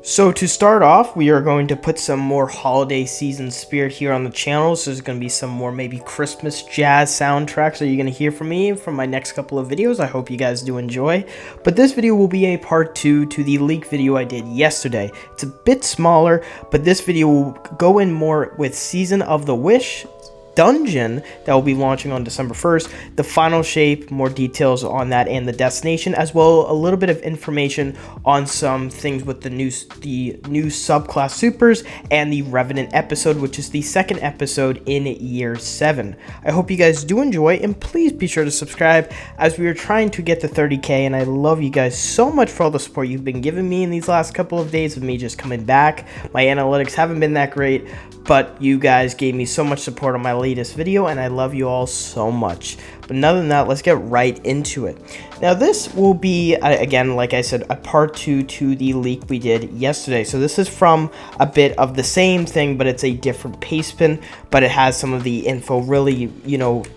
So to start off, we are going to put some more holiday season spirit here on the channel. So there's going to be some more maybe Christmas jazz soundtracks that you're going to hear from me from my next couple of videos. I hope you guys do enjoy. But this video will be a part 2 to the leak video I did yesterday. It's a bit smaller, but this video will go in more with Season of the Wish dungeon that will be launching on December 1st, the final shape, more details on that and the destination, as well a little bit of information on some things with the new subclass supers and the Revenant episode, which is the second episode in year 7. I hope you guys do enjoy, and please be sure to subscribe as we are trying to get to 30k, and I love you guys so much for all the support you've been giving me in these last couple of days of me just coming back. My analytics haven't been that great, but you guys gave me so much support on my latest video, and I love you all so much. But other than that, let's get right into it. Now, this will be, again, like I said, a part 2 to the leak we did yesterday. So this is from a bit of the same thing, but it's a different paste spin, but it has some of the info really,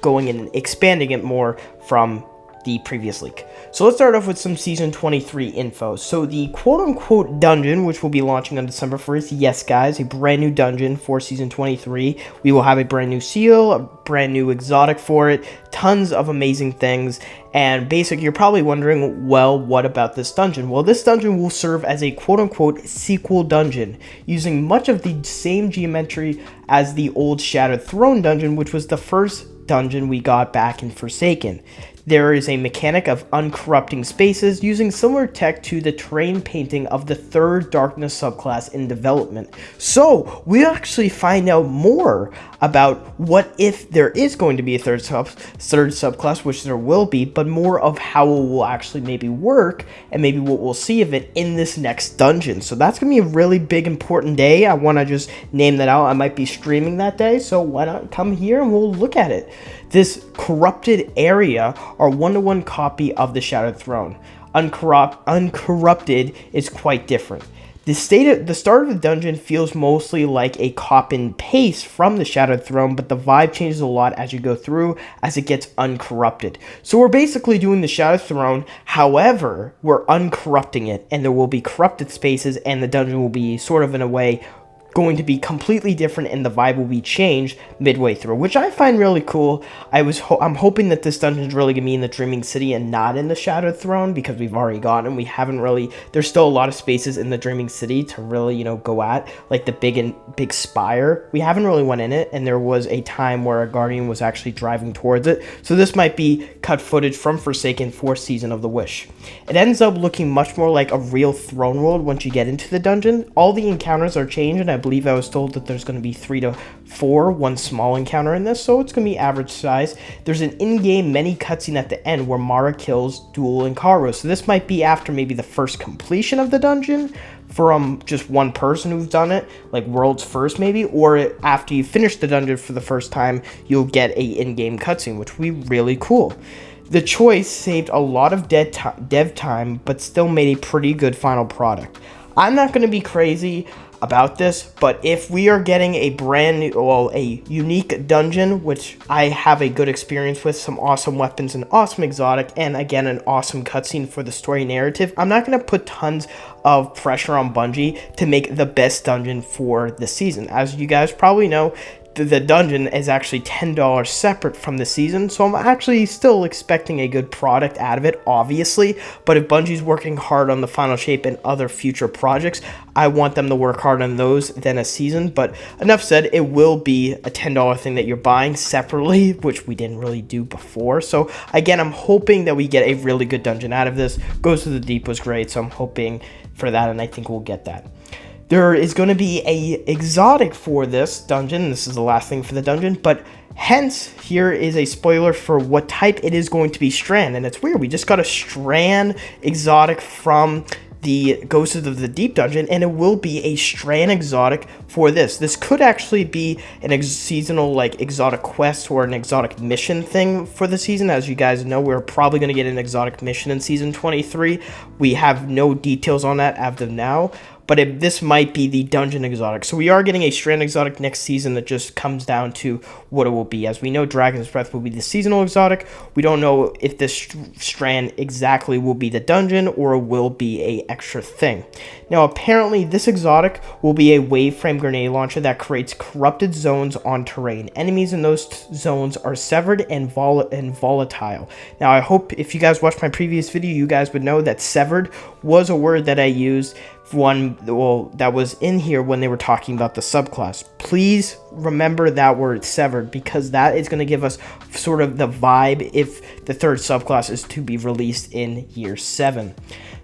going and expanding it more from the previous leak. So let's start off with some season 23 info. So the quote-unquote dungeon, which will be launching on December 1st, yes guys, a brand new dungeon for season 23. We will have a brand new seal, a brand new exotic for it, tons of amazing things, and basically you're probably wondering, well, what about this dungeon? Well, this dungeon will serve as a quote-unquote sequel dungeon, using much of the same geometry as the old Shattered Throne dungeon, which was the first dungeon we got back in Forsaken. There is a mechanic of uncorrupting spaces using similar tech to the terrain painting of the third Darkness subclass in development. So we actually find out more about what if there is going to be a third subclass, which there will be, but more of how it will actually maybe work and maybe what we'll see of it in this next dungeon. So that's going to be a really big important day. I want to just name that out. I might be streaming that day, so why not come here and we'll look at it. This corrupted area are one-to-one copy of the Shattered Throne. Uncorrupted is quite different. The start of the dungeon feels mostly like a cop and paste from the Shattered Throne, but the vibe changes a lot as you go through as it gets uncorrupted. So we're basically doing the Shattered Throne, however, we're uncorrupting it, and there will be corrupted spaces, and the dungeon will be sort of in a way going to be completely different, and the vibe will be changed midway through, which I find really cool. I'm hoping that this dungeon is really gonna be in the Dreaming City and not in the Shattered Throne, because we've already gotten, we haven't really, there's still a lot of spaces in the Dreaming City to really, go at, like the big spire. We haven't really went in it, and there was a time where a Guardian was actually driving towards it, so this might be cut footage from Forsaken for Season of the Wish. It ends up looking much more like a real throne world once you get into the dungeon. All the encounters are changed, and I believe I was told that there's going to be 3 to 4, one small encounter in this, so it's going to be average size. There's an in-game mini cutscene at the end where Mara kills Duel and Karo, so this might be after maybe the first completion of the dungeon from just one person who's done it, like world's first maybe, or after you finish the dungeon for the first time, you'll get a in-game cutscene, which would be really cool. The choice saved a lot of dev time, but still made a pretty good final product. I'm not going to be crazy about this, but if we are getting a brand new, a unique dungeon, which I have a good experience with, some awesome weapons, an awesome exotic, and again, an awesome cutscene for the story narrative, I'm not going to put tons of pressure on Bungie to make the best dungeon for the season. As you guys probably know, the dungeon is actually $10 separate from the season, so I'm actually still expecting a good product out of it, obviously, but if Bungie's working hard on the Final Shape and other future projects, I want them to work hard on those than a season. But enough said, it will be a $10 thing that you're buying separately, which we didn't really do before. So again, I'm hoping that we get a really good dungeon out of this. Goes to the Deep was great, so I'm hoping for that, and I think we'll get that. There is going to be a exotic for this dungeon. This is the last thing for the dungeon, but hence, here is a spoiler for what type it is going to be Strand. And it's weird, we just got a Strand exotic from the Ghosts of the Deep dungeon, and it will be a Strand exotic for this. This could actually be an seasonal exotic quest or an exotic mission thing for the season. As you guys know, we're probably going to get an exotic mission in season 23. We have no details on that as of now, but this might be the Dungeon exotic. So we are getting a Strand exotic next season that just comes down to what it will be. As we know, Dragon's Breath will be the seasonal exotic. We don't know if this Strand exactly will be the Dungeon or will be a extra thing. Now, apparently, this exotic will be a wave-frame grenade launcher that creates corrupted zones on terrain. Enemies in those zones are severed and volatile. Now, I hope if you guys watched my previous video, you guys would know that severed was a word that I used that was in here when they were talking about the subclass. Please remember that word severed, because that is going to give us sort of the vibe if the third subclass is to be released in year 7.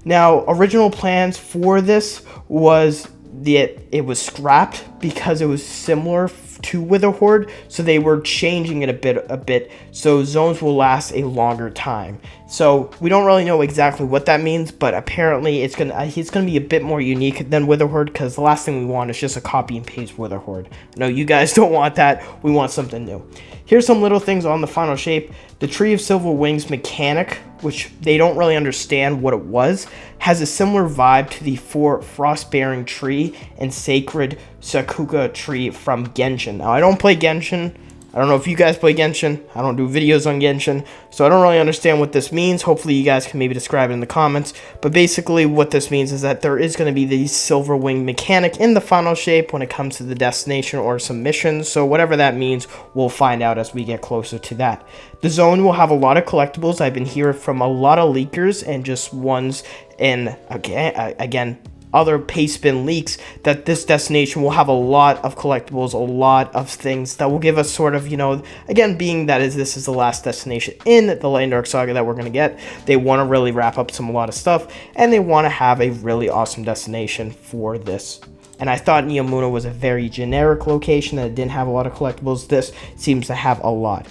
Now, original plans for this was that it was scrapped because it was similar to Witherhoard, so they were changing it a bit so zones will last a longer time. So we don't really know exactly what that means, but apparently it's gonna be a bit more unique than Witherhoard, because the last thing we want is just a copy and paste Witherhoard. No, you guys don't want that. We want something new. Here's some little things on the Final Shape. The Tree of Silver Wings mechanic, which they don't really understand what it was, has a similar vibe to the Frostbearing Tree and Sacred Sakuga Tree from Genshin. Now, I don't play Genshin. I don't know if you guys play Genshin. I don't do videos on Genshin, so I don't really understand what this means. Hopefully you guys can maybe describe it in the comments. But basically what this means is that there is going to be the Silver Wing mechanic in the Final Shape when it comes to the destination or some missions. So whatever that means, we'll find out as we get closer to that. The zone will have a lot of collectibles. I've been hearing from a lot of leakers and just ones, and again other paste bin leaks, that this destination will have a lot of collectibles, a lot of things that will give us sort of, again, being that this is the last destination in the Light and Dark Saga that we're going to get, they want to really wrap up a lot of stuff, and they want to have a really awesome destination for this. And I thought Neomuna was a very generic location that didn't have a lot of collectibles. This seems to have a lot.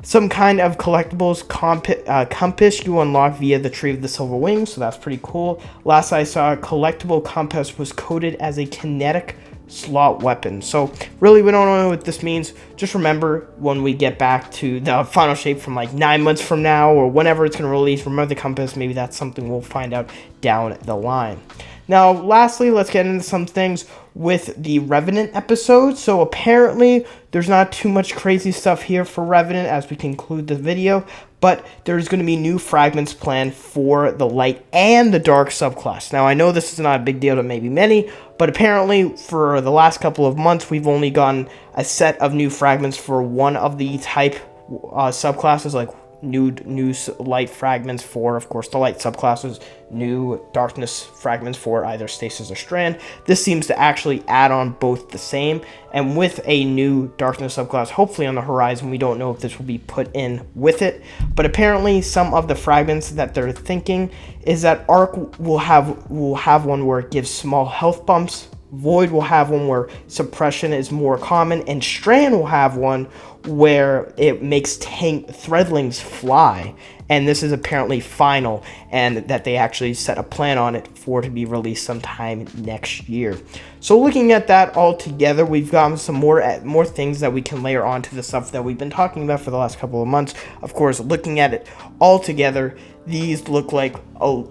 Some kind of collectibles compass you unlock via the Tree of the Silver Wings, so that's pretty cool. Last I saw, a collectible compass was coded as a kinetic slot weapon. So really, we don't know what this means. Just remember, when we get back to the Final Shape from like 9 months from now or whenever it's going to release, remember the compass. Maybe that's something we'll find out down the line. Now, lastly, let's get into some things with the Revenant episode. So apparently, there's not too much crazy stuff here for Revenant as we conclude the video, but there's going to be new fragments planned for the Light and the Dark subclass. Now, I know this is not a big deal to maybe many, but apparently for the last couple of months, we've only gotten a set of new fragments for one of the type subclasses, like new light fragments for, of course, the light subclasses, new darkness fragments for either stasis or strand. This seems to actually add on both the same, and with a new darkness subclass hopefully on the horizon, we don't know if this will be put in with it, but apparently some of the fragments that they're thinking is that Arc will have one where it gives small health bumps, Void will have one where suppression is more common, and Strand will have one where it makes threadlings fly. And this is apparently final, and that they actually set a plan on it for to be released sometime next year. So looking at that all together, we've gotten some more things that we can layer onto the stuff that we've been talking about for the last couple of months. Of course, looking at it all together, these look like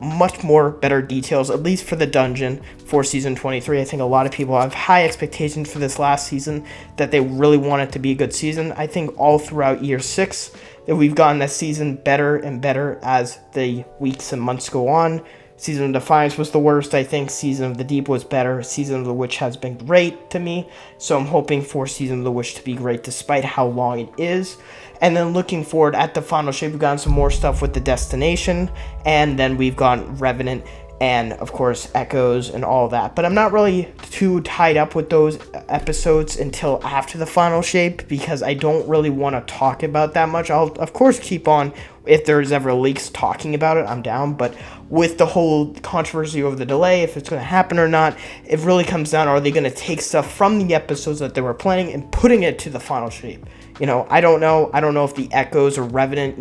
much more better details, at least for the dungeon for Season 23. I think a lot of people have high expectations for this last season, that they really want it to be a good season. I think all throughout Year 6, that we've gotten this season better and better as the weeks and months go on. Season of Defiance was the worst, I think. Season of the Deep was better. Season of the Witch has been great to me, so I'm hoping for Season of the Witch to be great despite how long it is. And then looking forward at the Final Shape, we've gotten some more stuff with the destination, and then we've got Revenant and, of course, Echoes and all that. But I'm not really too tied up with those episodes until after the Final Shape, because I don't really want to talk about that much. I'll, of course, keep on if there's ever leaks talking about it. I'm down. But with the whole controversy over the delay, if it's going to happen or not, it really comes down, are they going to take stuff from the episodes that they were planning and putting it to the Final Shape? I don't know. I don't know if the Echoes or Revenant,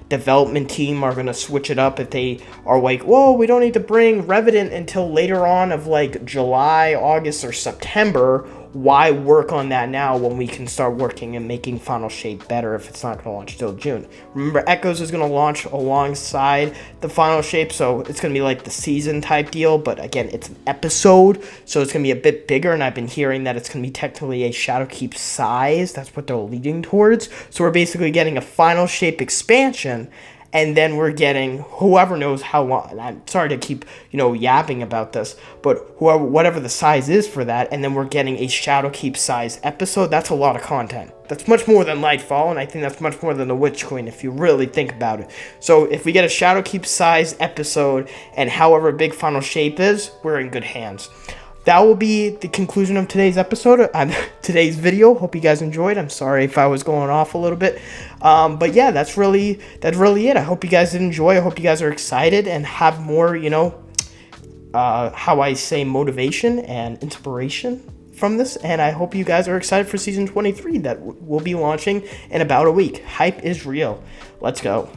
development team are going to switch it up, if they are like, whoa, we don't need to bring Revenant until later on of like July, August, or September, why work on that now when we can start working and making Final Shape better if it's not going to launch till June? Remember, Echoes is going to launch alongside the Final Shape, so it's going to be like the season type deal, but again, it's an episode, so it's going to be a bit bigger, and I've been hearing that it's going to be technically a Shadowkeep size. That's what they're leading towards. So we're basically getting a Final Shape expansion, and then we're getting whoever knows how long. And I'm sorry to keep, yapping about this, but whatever the size is for that, and then we're getting a Shadowkeep size episode. That's a lot of content. That's much more than Lightfall, and I think that's much more than the Witch Queen if you really think about it. So if we get a Shadowkeep size episode, and however big Final Shape is, we're in good hands. That will be the conclusion of today's episode, today's video. Hope you guys enjoyed. I'm sorry if I was going off a little bit. But yeah, that's really it. I hope you guys did enjoy. I hope you guys are excited and have more, how I say, motivation and inspiration from this. And I hope you guys are excited for Season 23 that will be launching in about a week. Hype is real. Let's go.